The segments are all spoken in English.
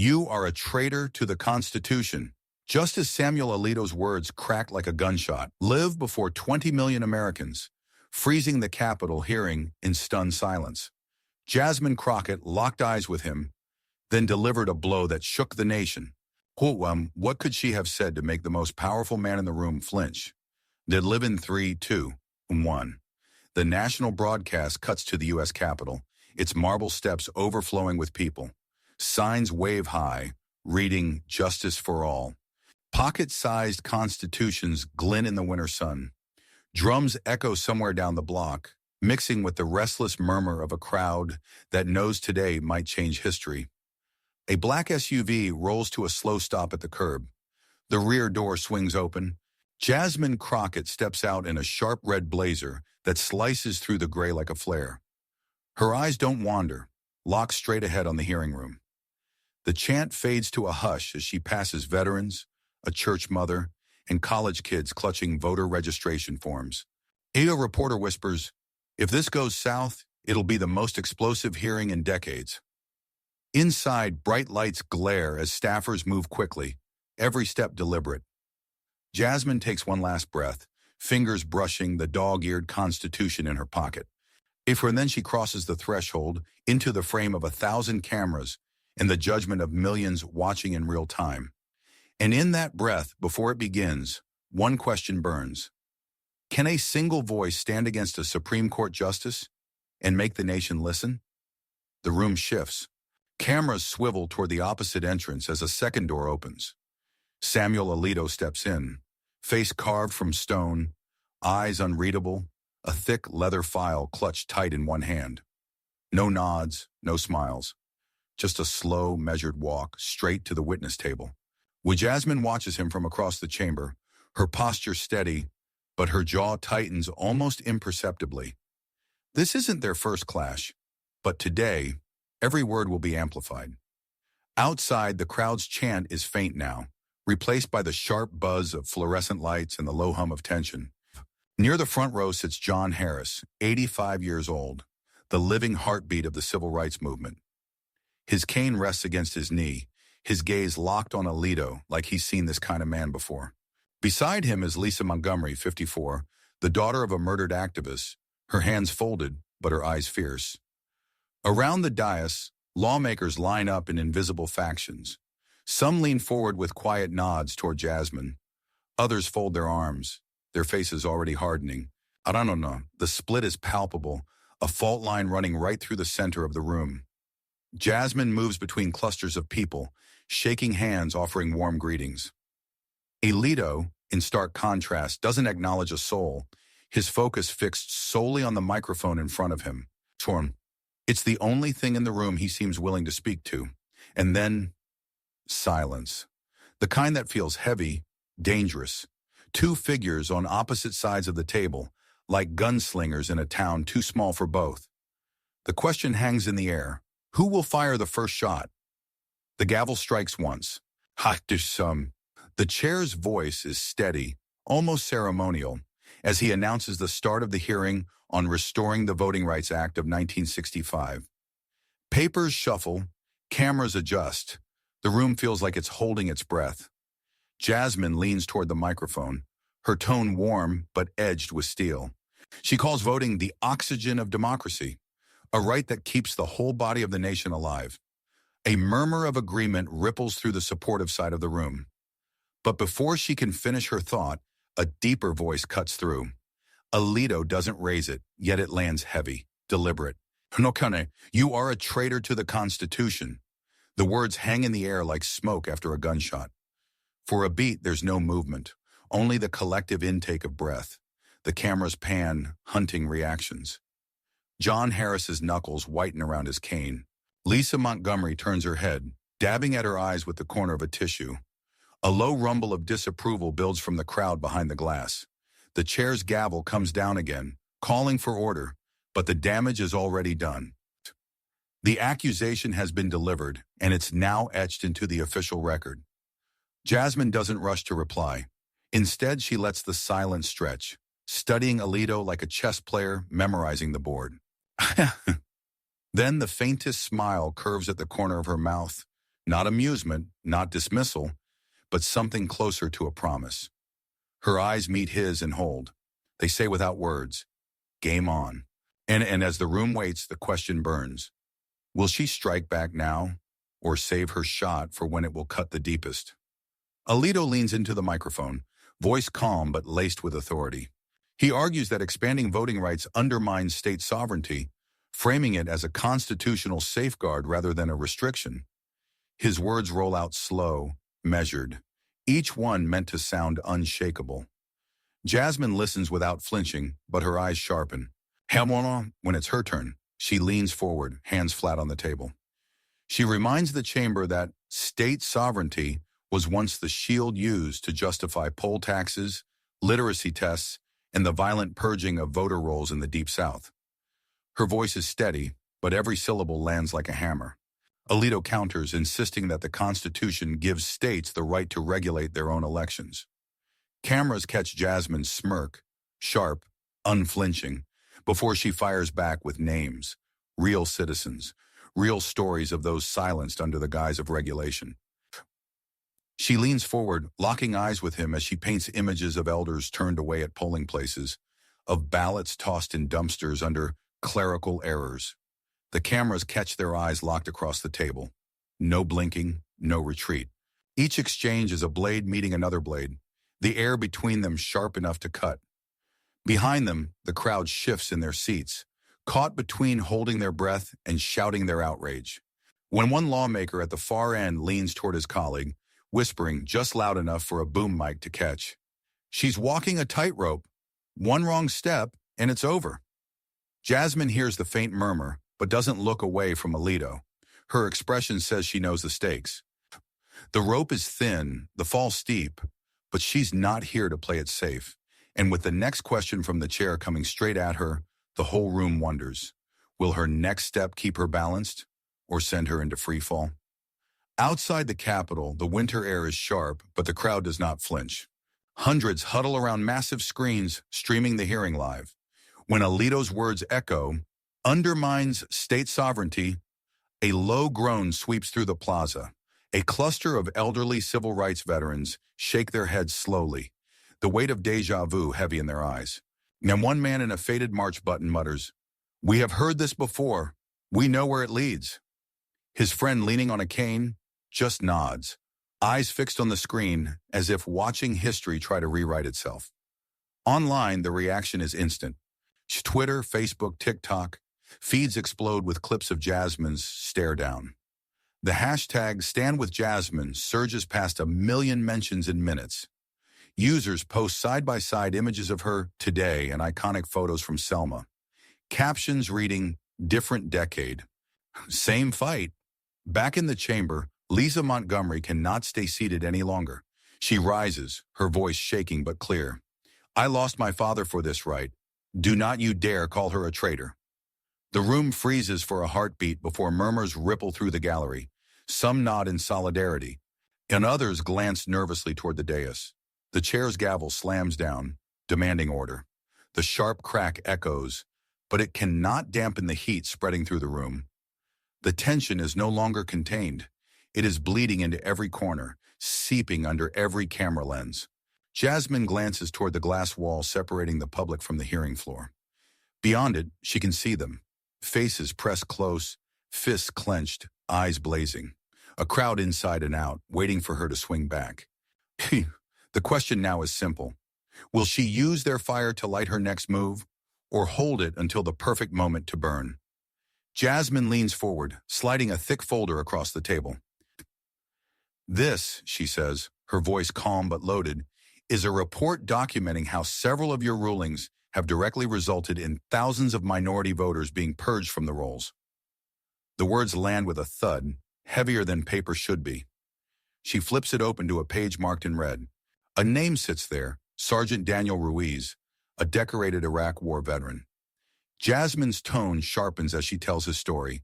You are a traitor to the Constitution. Just as Samuel Alito's words cracked like a gunshot, live before 20 million Americans, freezing the Capitol hearing in stunned silence. Jasmine Crockett locked eyes with him, then delivered a blow that shook the nation. What could she have said to make the most powerful man in the room flinch? They'd live in 3, 2, 1. The national broadcast cuts to the U.S. Capitol, its marble steps overflowing with people. Signs wave high, reading "Justice for All." Pocket-sized constitutions glint in the winter sun. Drums echo somewhere down the block, mixing with the restless murmur of a crowd that knows today might change history. A black SUV rolls to a slow stop at the curb. The rear door swings open. Jasmine Crockett steps out in a sharp red blazer that slices through the gray like a flare. Her eyes don't wander, locked straight ahead on the hearing room. The chant fades to a hush as she passes veterans, a church mother, and college kids clutching voter registration forms. A reporter whispers, "If this goes south, it'll be the most explosive hearing in decades." Inside, bright lights glare as staffers move quickly, every step deliberate. Jasmine takes one last breath, fingers brushing the dog-eared Constitution in her pocket. And then she crosses the threshold into the frame of 1,000 cameras and the judgment of millions watching in real time. And in that breath, before it begins, one question burns. Can a single voice stand against a Supreme Court justice and make the nation listen? The room shifts. Cameras swivel toward the opposite entrance as a second door opens. Samuel Alito steps in, face carved from stone, eyes unreadable, a thick leather file clutched tight in one hand. No nods, no smiles. Just a slow, measured walk straight to the witness table. Jasmine watches him from across the chamber, her posture steady, but her jaw tightens almost imperceptibly. This isn't their first clash, but today, every word will be amplified. Outside, the crowd's chant is faint now, replaced by the sharp buzz of fluorescent lights and the low hum of tension. Near the front row sits John Harris, 85 years old, the living heartbeat of the civil rights movement. His cane rests against his knee, his gaze locked on Alito like he's seen this kind of man before. Beside him is Lisa Montgomery, 54, the daughter of a murdered activist, her hands folded but her eyes fierce. Around the dais, lawmakers line up in invisible factions. Some lean forward with quiet nods toward Jasmine. Others fold their arms, their faces already hardening. I don't know. The split is palpable, a fault line running right through the center of the room. Jasmine moves between clusters of people, shaking hands, offering warm greetings. Alito, in stark contrast, doesn't acknowledge a soul, his focus fixed solely on the microphone in front of him. It's the only thing in the room he seems willing to speak to. And then, silence. The kind that feels heavy, dangerous. Two figures on opposite sides of the table, like gunslingers in a town too small for both. The question hangs in the air. Who will fire the first shot? The gavel strikes once. The chair's voice is steady, almost ceremonial, as he announces the start of the hearing on Restoring the Voting Rights Act of 1965. Papers shuffle, cameras adjust. The room feels like it's holding its breath. Jasmine leans toward the microphone, her tone warm but edged with steel. She calls voting the oxygen of democracy, a right that keeps the whole body of the nation alive. A murmur of agreement ripples through the supportive side of the room. But before she can finish her thought, a deeper voice cuts through. Alito doesn't raise it, yet it lands heavy, deliberate. You are a traitor to the Constitution. The words hang in the air like smoke after a gunshot. For a beat, there's no movement, only the collective intake of breath. The cameras pan, hunting reactions. John Harris's knuckles whiten around his cane. Lisa Montgomery turns her head, dabbing at her eyes with the corner of a tissue. A low rumble of disapproval builds from the crowd behind the glass. The chair's gavel comes down again, calling for order, but the damage is already done. The accusation has been delivered, and it's now etched into the official record. Jasmine doesn't rush to reply. Instead, she lets the silence stretch, studying Alito like a chess player memorizing the board. Then the faintest smile curves at the corner of her mouth. Not amusement, not dismissal, but something closer to a promise. Her eyes meet his and hold. They say without words, game on. And as the room waits, the question burns. Will she strike back now, or save her shot for when it will cut the deepest? Alito leans into the microphone, voice calm but laced with authority. He argues that expanding voting rights undermines state sovereignty, framing it as a constitutional safeguard rather than a restriction. His words roll out slow, measured, each one meant to sound unshakable. Jasmine listens without flinching, but her eyes sharpen. When it's her turn, she leans forward, hands flat on the table. She reminds the chamber that state sovereignty was once the shield used to justify poll taxes, literacy tests, and the violent purging of voter rolls in the Deep South. Her voice is steady, but every syllable lands like a hammer. Alito counters, insisting that the Constitution gives states the right to regulate their own elections. Cameras catch Jasmine's smirk, sharp, unflinching, before she fires back with names, real citizens, real stories of those silenced under the guise of regulation. She leans forward, locking eyes with him as she paints images of elders turned away at polling places, of ballots tossed in dumpsters under clerical errors. The cameras catch their eyes locked across the table. No blinking, no retreat. Each exchange is a blade meeting another blade, the air between them sharp enough to cut. Behind them, the crowd shifts in their seats, caught between holding their breath and shouting their outrage. When one lawmaker at the far end leans toward his colleague, whispering just loud enough for a boom mic to catch, "She's walking a tightrope. One wrong step, and it's over." Jasmine hears the faint murmur, but doesn't look away from Alito. Her expression says she knows the stakes. The rope is thin, the fall steep, but she's not here to play it safe. And with the next question from the chair coming straight at her, the whole room wonders. Will her next step keep her balanced, or send her into free fall? Outside the Capitol, the winter air is sharp, but the crowd does not flinch. Hundreds huddle around massive screens, streaming the hearing live. When Alito's words echo, "undermines state sovereignty," a low groan sweeps through the plaza. A cluster of elderly civil rights veterans shake their heads slowly, the weight of déjà vu heavy in their eyes. And one man in a faded March button mutters, "We have heard this before. We know where it leads." His friend, leaning on a cane, just nods, eyes fixed on the screen as if watching history try to rewrite itself. Online, the reaction is instant. Twitter, Facebook, TikTok, feeds explode with clips of Jasmine's stare down. The hashtag #StandWithJasmine surges past 1 million mentions in minutes. Users post side-by-side images of her today and iconic photos from Selma. Captions reading, "Different decade. Same fight." Back in the chamber, Lisa Montgomery cannot stay seated any longer. She rises, her voice shaking but clear. "I lost my father for this right. Do not you dare call her a traitor." The room freezes for a heartbeat before murmurs ripple through the gallery. Some nod in solidarity, and others glance nervously toward the dais. The chair's gavel slams down, demanding order. The sharp crack echoes, but it cannot dampen the heat spreading through the room. The tension is no longer contained. It is bleeding into every corner, seeping under every camera lens. Jasmine glances toward the glass wall separating the public from the hearing floor. Beyond it, she can see them. Faces pressed close, fists clenched, eyes blazing. A crowd inside and out, waiting for her to swing back. The question now is simple. Will she use their fire to light her next move, or hold it until the perfect moment to burn? Jasmine leans forward, sliding a thick folder across the table. "This," she says, her voice calm but loaded, "is a report documenting how several of your rulings have directly resulted in thousands of minority voters being purged from the rolls." The words land with a thud, heavier than paper should be. She flips it open to a page marked in red. A name sits there, Sergeant Daniel Ruiz, a decorated Iraq War veteran. Jasmine's tone sharpens as she tells his story,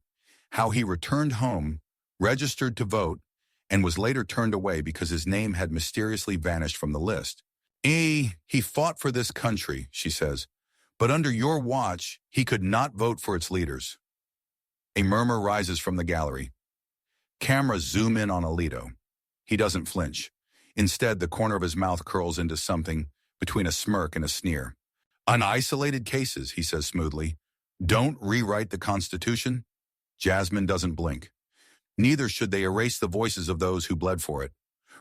how he returned home, registered to vote, and was later turned away because his name had mysteriously vanished from the list. He fought for this country," she says, "but under your watch, he could not vote for its leaders." A murmur rises from the gallery. Cameras zoom in on Alito. He doesn't flinch. Instead, the corner of his mouth curls into something between a smirk and a sneer. On isolated cases, he says smoothly, don't rewrite the Constitution. Jasmine doesn't blink. Neither should they erase the voices of those who bled for it.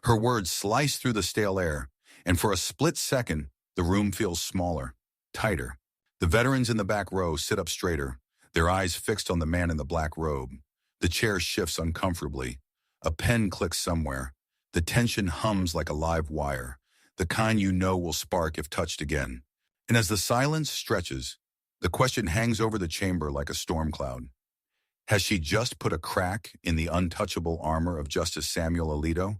Her words slice through the stale air, and for a split second, the room feels smaller, tighter. The veterans in the back row sit up straighter, their eyes fixed on the man in the black robe. The chair shifts uncomfortably. A pen clicks somewhere. The tension hums like a live wire, the kind you know will spark if touched again. And as the silence stretches, the question hangs over the chamber like a storm cloud. Has she just put a crack in the untouchable armor of Justice Samuel Alito?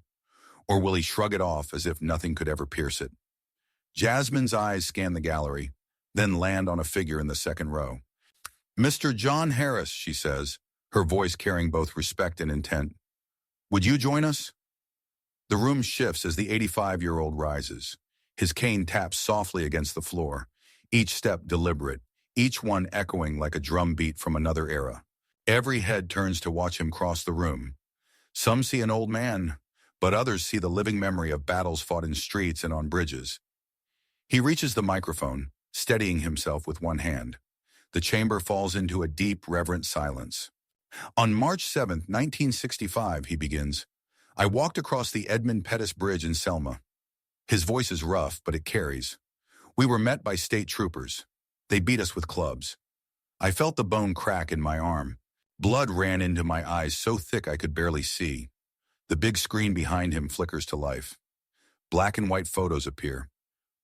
Or will he shrug it off as if nothing could ever pierce it? Jasmine's eyes scan the gallery, then land on a figure in the second row. Mr. John Harris, she says, her voice carrying both respect and intent. Would you join us? The room shifts as the 85-year-old rises. His cane taps softly against the floor, each step deliberate, each one echoing like a drum beat from another era. Every head turns to watch him cross the room. Some see an old man, but others see the living memory of battles fought in streets and on bridges. He reaches the microphone, steadying himself with one hand. The chamber falls into a deep, reverent silence. On March 7, 1965, he begins, I walked across the Edmund Pettus Bridge in Selma. His voice is rough, but it carries. We were met by state troopers. They beat us with clubs. I felt the bone crack in my arm. Blood ran into my eyes so thick I could barely see. The big screen behind him flickers to life. Black and white photos appear.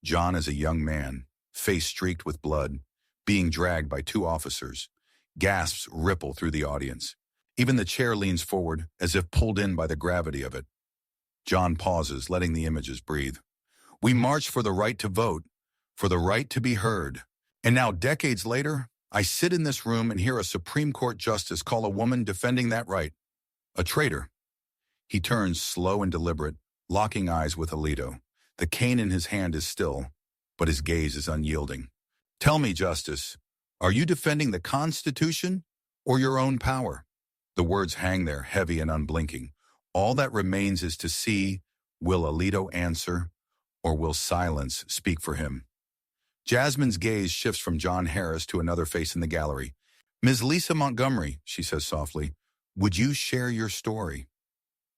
John is a young man, face streaked with blood, being dragged by two officers. Gasps ripple through the audience. Even the chair leans forward, as if pulled in by the gravity of it. John pauses, letting the images breathe. We march for the right to vote, for the right to be heard. And now, decades later, I sit in this room and hear a Supreme Court justice call a woman defending that right a traitor. He turns, slow and deliberate, locking eyes with Alito. The cane in his hand is still, but his gaze is unyielding. Tell me, Justice, are you defending the Constitution or your own power? The words hang there, heavy and unblinking. All that remains is to see, will Alito answer, or will silence speak for him? Jasmine's gaze shifts from John Harris to another face in the gallery. Ms. Lisa Montgomery, she says softly, would you share your story?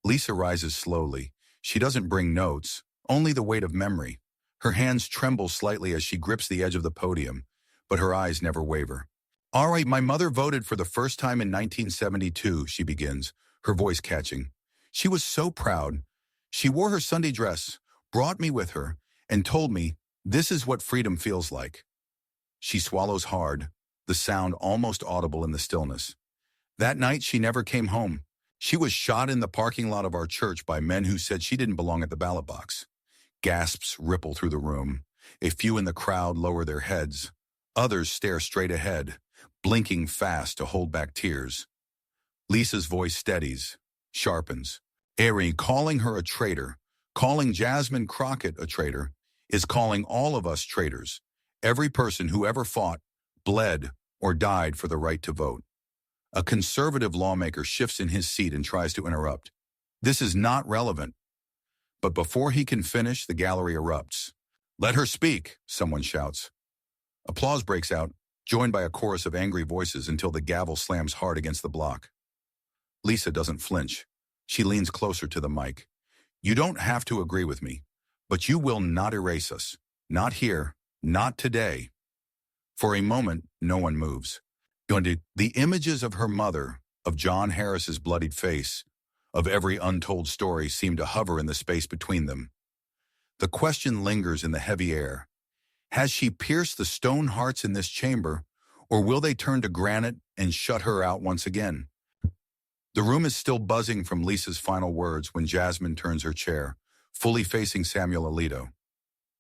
Lisa rises slowly. She doesn't bring notes, only the weight of memory. Her hands tremble slightly as she grips the edge of the podium, but her eyes never waver. All right, my mother voted for the first time in 1972, she begins, her voice catching. She was so proud. She wore her Sunday dress, brought me with her, and told me, this is what freedom feels like. She swallows hard, the sound almost audible in the stillness. That night, she never came home. She was shot in the parking lot of our church by men who said she didn't belong at the ballot box. Gasps ripple through the room. A few in the crowd lower their heads. Others stare straight ahead, blinking fast to hold back tears. Lisa's voice steadies, sharpens. Ari, calling her a traitor, calling Jasmine Crockett a traitor, is calling all of us traitors. Every person who ever fought, bled, or died for the right to vote. A conservative lawmaker shifts in his seat and tries to interrupt. This is not relevant. But before he can finish, the gallery erupts. Let her speak, someone shouts. Applause breaks out, joined by a chorus of angry voices until the gavel slams hard against the block. Lisa doesn't flinch. She leans closer to the mic. You don't have to agree with me, but you will not erase us. Not here, not today. For a moment, no one moves. The images of her mother, of John Harris's bloodied face, of every untold story seem to hover in the space between them. The question lingers in the heavy air. Has she pierced the stone hearts in this chamber, or will they turn to granite and shut her out once again? The room is still buzzing from Lisa's final words when Jasmine turns her chair, fully facing Samuel Alito.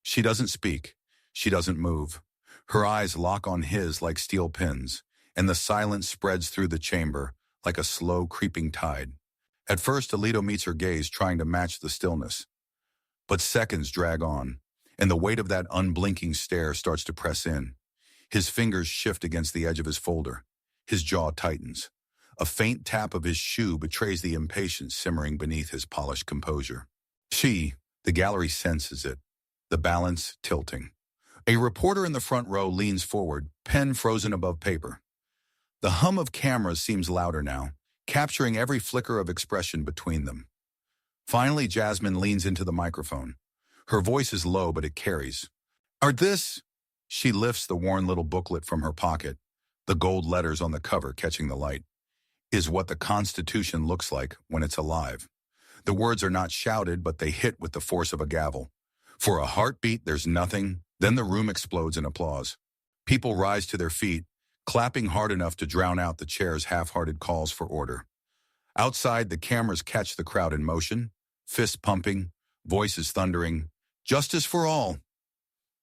She doesn't speak. She doesn't move. Her eyes lock on his like steel pins, and the silence spreads through the chamber like a slow, creeping tide. At first, Alito meets her gaze, trying to match the stillness. But seconds drag on, and the weight of that unblinking stare starts to press in. His fingers shift against the edge of his folder. His jaw tightens. A faint tap of his shoe betrays the impatience simmering beneath his polished composure. The gallery senses it, the balance tilting. A reporter in the front row leans forward, pen frozen above paper. The hum of cameras seems louder now, capturing every flicker of expression between them. Finally, Jasmine leans into the microphone. Her voice is low, but it carries. She lifts the worn little booklet from her pocket, the gold letters on the cover catching the light. Is what the Constitution looks like when it's alive. The words are not shouted, but they hit with the force of a gavel. For a heartbeat, there's nothing. Then the room explodes in applause. People rise to their feet, clapping hard enough to drown out the chair's half-hearted calls for order. Outside, the cameras catch the crowd in motion, fists pumping, voices thundering, "Justice for all!"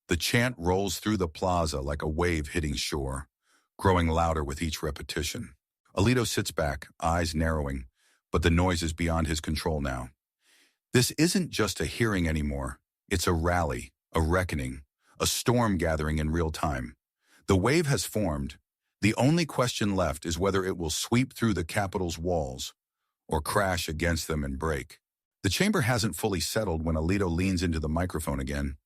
The chant rolls through the plaza like a wave hitting shore, growing louder with each repetition. Alito sits back, eyes narrowing, but the noise is beyond his control now. This isn't just a hearing anymore. It's a rally, a reckoning, a storm gathering in real time. The wave has formed. The only question left is whether it will sweep through the Capitol's walls or crash against them and break. The chamber hasn't fully settled when Alito leans into the microphone again.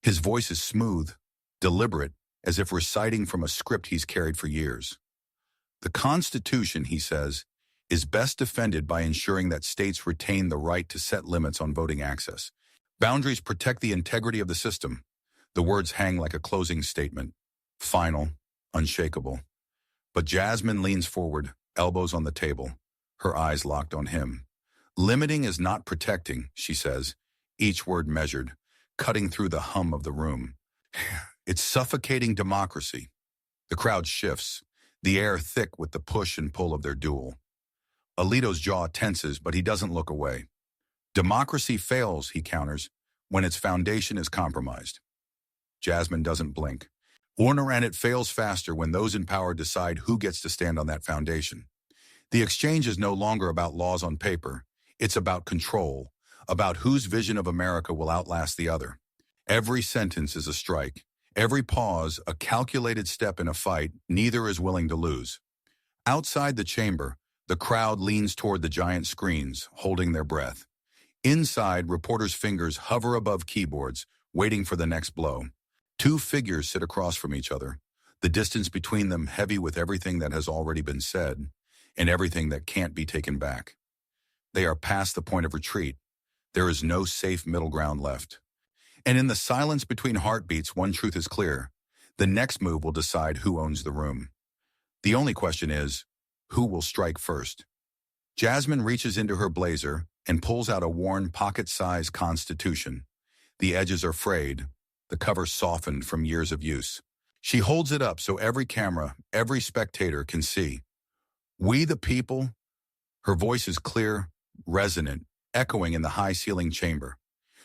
His voice is smooth, deliberate, as if reciting from a script he's carried for years. The Constitution, he says, is best defended by ensuring that states retain the right to set limits on voting access. Boundaries protect the integrity of the system. The words hang like a closing statement, final, unshakable. But Jasmine leans forward, elbows on the table, her eyes locked on him. Limiting is not protecting, she says, each word measured, cutting through the hum of the room. It's suffocating democracy. The crowd shifts, the air thick with the push and pull of their duel. Alito's jaw tenses, but he doesn't look away. Democracy fails, he counters, when its foundation is compromised. Jasmine doesn't blink. And it fails faster when those in power decide who gets to stand on that foundation. The exchange is no longer about laws on paper. It's about control, about whose vision of America will outlast the other. Every sentence is a strike. Every pause, a calculated step in a fight neither is willing to lose. Outside the chamber, the crowd leans toward the giant screens, holding their breath. Inside, reporters' fingers hover above keyboards, waiting for the next blow. Two figures sit across from each other, the distance between them heavy with everything that has already been said and everything that can't be taken back. They are past the point of retreat. There is no safe middle ground left. And in the silence between heartbeats, one truth is clear. The next move will decide who owns the room. The only question is, who will strike first? Jasmine reaches into her blazer and pulls out a worn pocket-sized Constitution. The edges are frayed, the cover softened from years of use. She holds it up so every camera, every spectator can see. We the people. Her voice is clear, resonant, echoing in the high-ceiling chamber.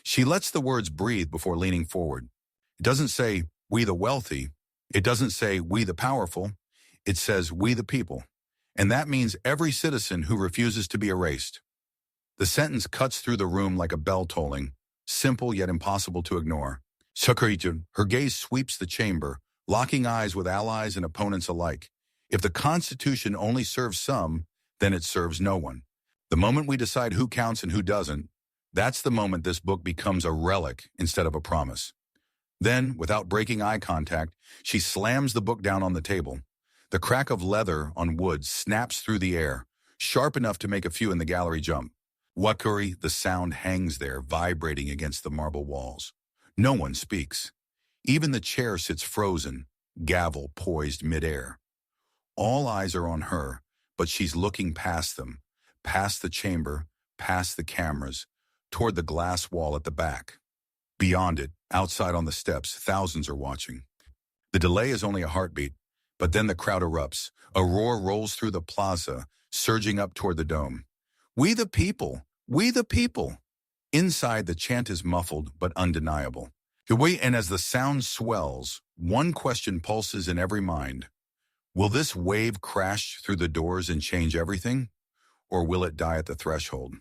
She lets the words breathe before leaning forward. It doesn't say, we the wealthy. It doesn't say, we the powerful. It says, we the people. And that means every citizen who refuses to be erased. The sentence cuts through the room like a bell tolling, simple yet impossible to ignore. Her gaze sweeps the chamber, locking eyes with allies and opponents alike. If the Constitution only serves some, then it serves no one. The moment we decide who counts and who doesn't, that's the moment this book becomes a relic instead of a promise. Then, without breaking eye contact, she slams the book down on the table. The crack of leather on wood snaps through the air, sharp enough to make a few in the gallery jump. Wakuri, the sound hangs there, vibrating against the marble walls. No one speaks. Even the chair sits frozen, gavel poised midair. All eyes are on her, but she's looking past them, past the chamber, past the cameras, toward the glass wall at the back. Beyond it, outside on the steps, thousands are watching. The delay is only a heartbeat, but then the crowd erupts. A roar rolls through the plaza, surging up toward the dome. We the people! We the people! Inside, the chant is muffled but undeniable. And as the sound swells, one question pulses in every mind. Will this wave crash through the doors and change everything? Or will it die at the threshold?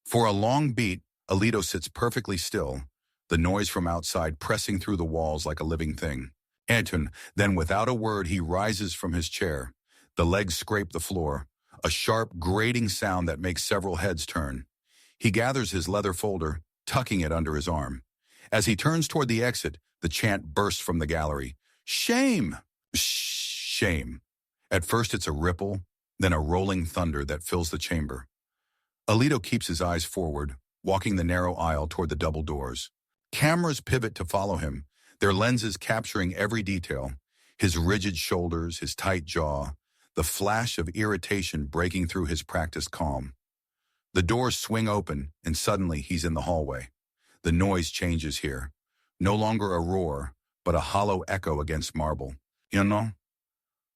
For a long beat, Alito sits perfectly still, the noise from outside pressing through the walls like a living thing. Then without a word, he rises from his chair. The legs scrape the floor, a sharp, grating sound that makes several heads turn. He gathers his leather folder, tucking it under his arm. As he turns toward the exit, the chant bursts from the gallery. Shame! Shame. At first it's a ripple, then a rolling thunder that fills the chamber. Alito keeps his eyes forward, walking the narrow aisle toward the double doors. Cameras pivot to follow him, their lenses capturing every detail. His rigid shoulders, his tight jaw, the flash of irritation breaking through his practiced calm. The doors swing open, and suddenly he's in the hallway. The noise changes here. No longer a roar, but a hollow echo against marble. You know?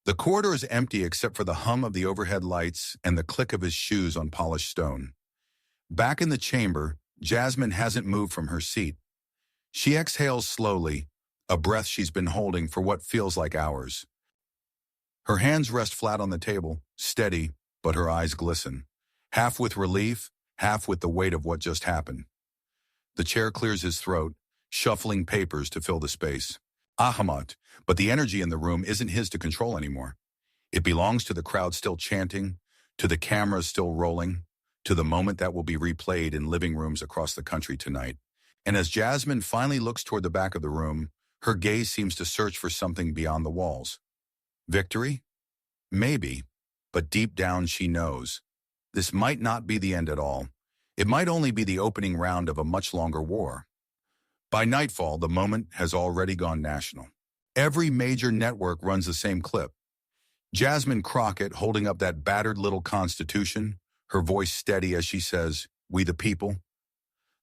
The corridor is empty except for the hum of the overhead lights and the click of his shoes on polished stone. Back in the chamber, Jasmine hasn't moved from her seat. She exhales slowly, a breath she's been holding for what feels like hours. Her hands rest flat on the table, steady, but her eyes glisten, half with relief, half with the weight of what just happened. The chair clears his throat, shuffling papers to fill the space. Ahmad, but the energy in the room isn't his to control anymore. It belongs to the crowd still chanting, to the cameras still rolling, to the moment that will be replayed in living rooms across the country tonight. And as Jasmine finally looks toward the back of the room, her gaze seems to search for something beyond the walls. Victory? Maybe, but deep down she knows. This might not be the end at all. It might only be the opening round of a much longer war. By nightfall, the moment has already gone national. Every major network runs the same clip. Jasmine Crockett holding up that battered little Constitution, her voice steady as she says, "We the people."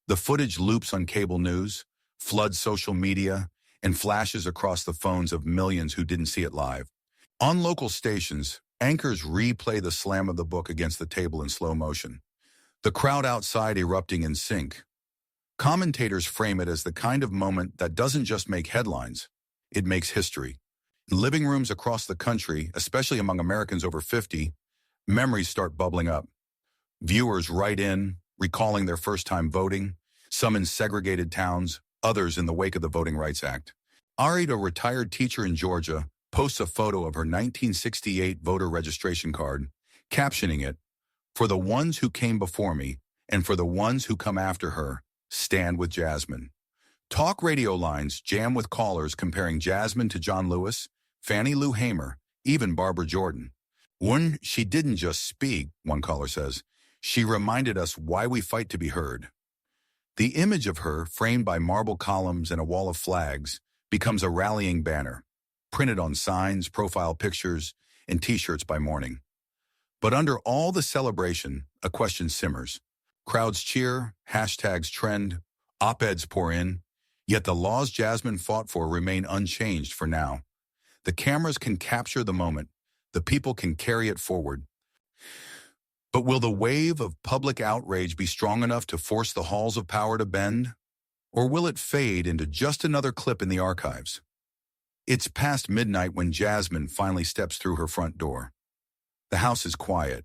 The footage loops on cable news, floods social media, and flashes across the phones of millions who didn't see it live. On local stations, anchors replay the slam of the book against the table in slow motion, the crowd outside erupting in sync. Commentators frame it as the kind of moment that doesn't just make headlines, it makes history. In living rooms across the country, especially among Americans over 50, memories start bubbling up. Viewers write in, recalling their first time voting, some in segregated towns, others in the wake of the Voting Rights Act. Ari, a retired teacher in Georgia, posts a photo of her 1968 voter registration card, captioning it, "For the ones who came before me, and for the ones who come after her, stand with Jasmine." Talk radio lines jam with callers comparing Jasmine to John Lewis, Fannie Lou Hamer, even Barbara Jordan. "When she didn't just speak," one caller says, "she reminded us why we fight to be heard." The image of her, framed by marble columns and a wall of flags, becomes a rallying banner, printed on signs, profile pictures, and T-shirts by morning. But under all the celebration, a question simmers. Crowds cheer, hashtags trend, op-eds pour in, yet the laws Jasmine fought for remain unchanged for now. The cameras can capture the moment, the people can carry it forward. But will the wave of public outrage be strong enough to force the halls of power to bend? Or will it fade into just another clip in the archives? It's past midnight when Jasmine finally steps through her front door. The house is quiet,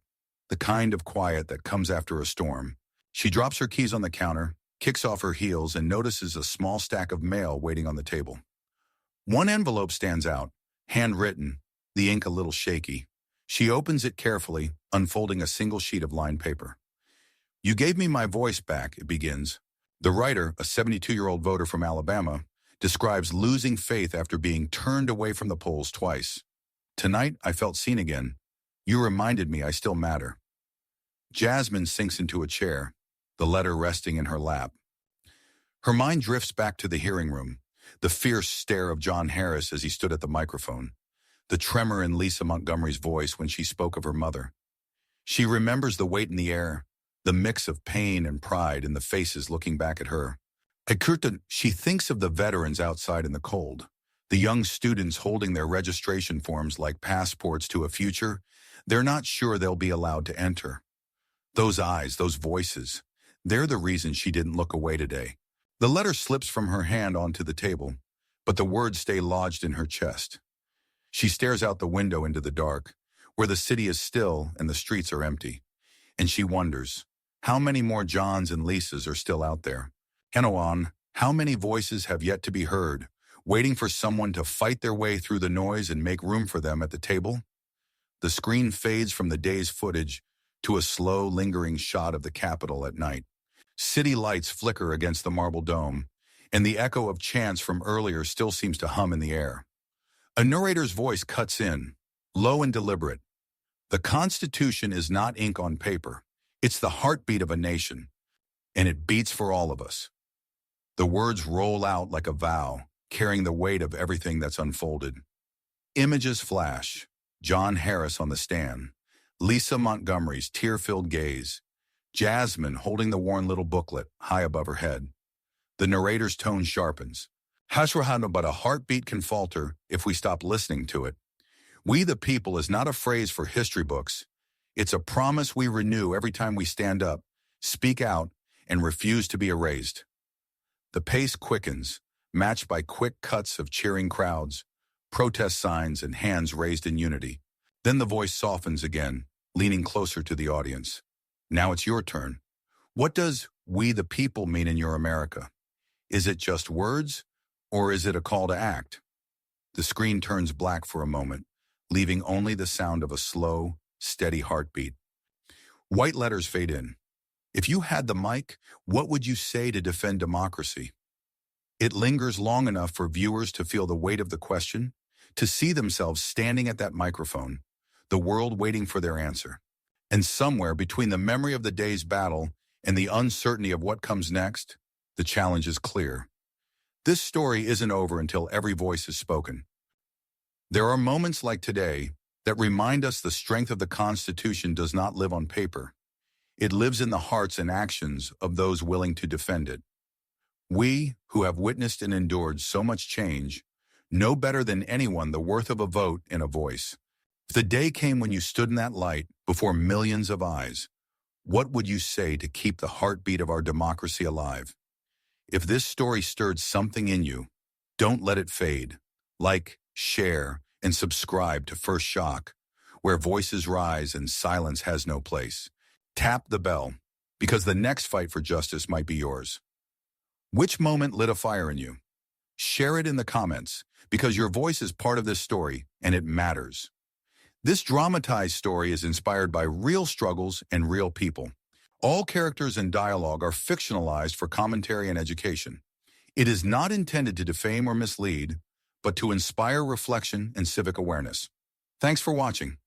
the kind of quiet that comes after a storm. She drops her keys on the counter, kicks off her heels, and notices a small stack of mail waiting on the table. One envelope stands out, handwritten, the ink a little shaky. She opens it carefully, unfolding a single sheet of lined paper. "You gave me my voice back," it begins. The writer, a 72-year-old voter from Alabama, describes losing faith after being turned away from the polls twice. "Tonight, I felt seen again. You reminded me I still matter." Jasmine sinks into a chair, the letter resting in her lap. Her mind drifts back to the hearing room, the fierce stare of John Harris as he stood at the microphone, the tremor in Lisa Montgomery's voice when she spoke of her mother. She remembers the weight in the air, the mix of pain and pride in the faces looking back at her. She thinks of the veterans outside in the cold, the young students holding their registration forms like passports to a future they're not sure they'll be allowed to enter. Those eyes, those voices, they're the reason she didn't look away today. The letter slips from her hand onto the table, but the words stay lodged in her chest. She stares out the window into the dark, where the city is still and the streets are empty. And she wonders, how many more Johns and Lisas are still out there? Henoan, how many voices have yet to be heard, waiting for someone to fight their way through the noise and make room for them at the table? The screen fades from the day's footage to a slow, lingering shot of the Capitol at night. City lights flicker against the marble dome, and the echo of chants from earlier still seems to hum in the air. A narrator's voice cuts in, low and deliberate. The Constitution is not ink on paper. It's the heartbeat of a nation, and it beats for all of us. The words roll out like a vow, carrying the weight of everything that's unfolded. Images flash. John Harris on the stand, Lisa Montgomery's tear-filled gaze, Jasmine holding the worn little booklet high above her head. The narrator's tone sharpens. But a heartbeat can falter if we stop listening to it. We the people is not a phrase for history books. It's a promise we renew every time we stand up, speak out, and refuse to be erased. The pace quickens, matched by quick cuts of cheering crowds, protest signs, and hands raised in unity. Then the voice softens again, leaning closer to the audience. Now it's your turn. What does "we the people" mean in your America? Is it just words, or is it a call to act? The screen turns black for a moment, leaving only the sound of a slow, steady heartbeat. White letters fade in. If you had the mic, what would you say to defend democracy? It lingers long enough for viewers to feel the weight of the question, to see themselves standing at that microphone, the world waiting for their answer. And somewhere between the memory of the day's battle and the uncertainty of what comes next, the challenge is clear. This story isn't over until every voice is spoken. There are moments like today that remind us the strength of the Constitution does not live on paper. It lives in the hearts and actions of those willing to defend it. We, who have witnessed and endured so much change, know better than anyone the worth of a vote and a voice. If the day came when you stood in that light before millions of eyes, what would you say to keep the heartbeat of our democracy alive? If this story stirred something in you, don't let it fade. Like, share, and subscribe to First Shock, where voices rise and silence has no place. Tap the bell, because the next fight for justice might be yours. Which moment lit a fire in you? Share it in the comments, because your voice is part of this story, and it matters. This dramatized story is inspired by real struggles and real people. All characters and dialogue are fictionalized for commentary and education. It is not intended to defame or mislead, but to inspire reflection and civic awareness. Thanks for watching.